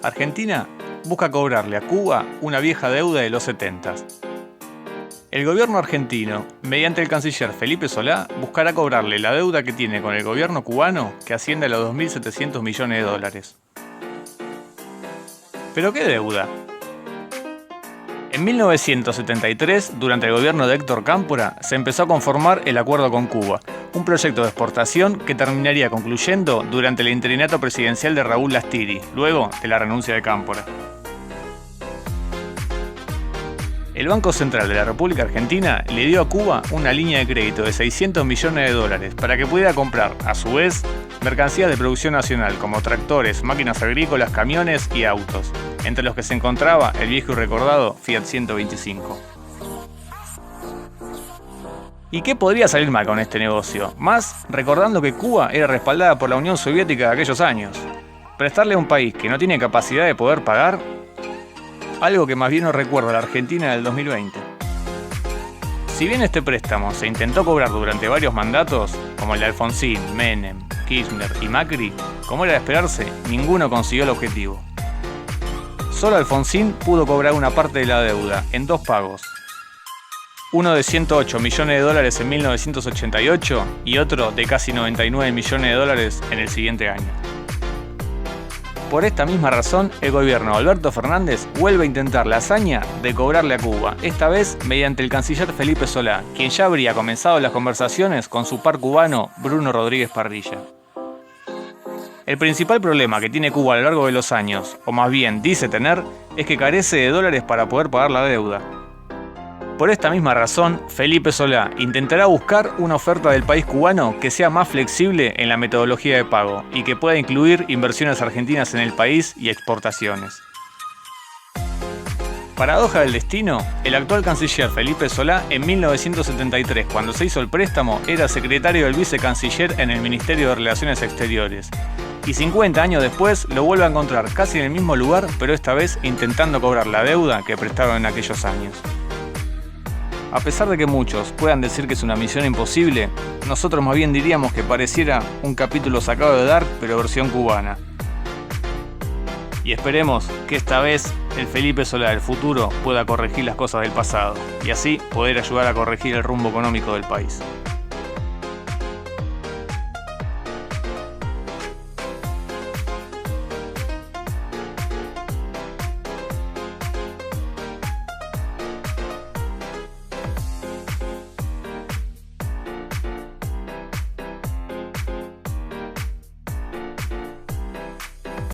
Argentina busca cobrarle a Cuba una vieja deuda de los 70s. El gobierno argentino, mediante el canciller Felipe Solá, buscará cobrarle la deuda que tiene con el gobierno cubano, que asciende a los 2.700 millones de dólares. ¿Pero qué deuda? En 1973, durante el gobierno de Héctor Cámpora, se empezó a conformar el Acuerdo con Cuba, un proyecto de exportación que terminaría concluyendo durante el interinato presidencial de Raúl Lastiri, luego de la renuncia de Cámpora. El Banco Central de la República Argentina le dio a Cuba una línea de crédito de 600 millones de dólares para que pudiera comprar, a su vez, mercancías de producción nacional como tractores, máquinas agrícolas, camiones y autos, entre los que se encontraba el viejo y recordado Fiat 125. ¿Y qué podría salir mal con este negocio? Más recordando que Cuba era respaldada por la Unión Soviética de aquellos años. Prestarle a un país que no tiene capacidad de poder pagar, algo que más bien nos recuerda a la Argentina del 2020. Si bien este préstamo se intentó cobrar durante varios mandatos, como el de Alfonsín, Menem, Kirchner y Macri, como era de esperarse, ninguno consiguió el objetivo. Solo Alfonsín pudo cobrar una parte de la deuda, en 2 pagos. Uno de 108 millones de dólares en 1988 y otro de casi 99 millones de dólares en el siguiente año. Por esta misma razón, el gobierno de Alberto Fernández vuelve a intentar la hazaña de cobrarle a Cuba, esta vez mediante el canciller Felipe Solá, quien ya habría comenzado las conversaciones con su par cubano Bruno Rodríguez Parrilla. El principal problema que tiene Cuba a lo largo de los años, o más bien dice tener, es que carece de dólares para poder pagar la deuda. Por esta misma razón, Felipe Solá intentará buscar una oferta del país cubano que sea más flexible en la metodología de pago y que pueda incluir inversiones argentinas en el país y exportaciones. Paradoja del destino, el actual canciller Felipe Solá en 1973, cuando se hizo el préstamo, era secretario del vicecanciller en el Ministerio de Relaciones Exteriores. Y 50 años después lo vuelve a encontrar casi en el mismo lugar, pero esta vez intentando cobrar la deuda que prestaron en aquellos años. A pesar de que muchos puedan decir que es una misión imposible, nosotros más bien diríamos que pareciera un capítulo sacado de Dark, pero versión cubana. Y esperemos que esta vez el Felipe Solá del futuro pueda corregir las cosas del pasado y así poder ayudar a corregir el rumbo económico del país.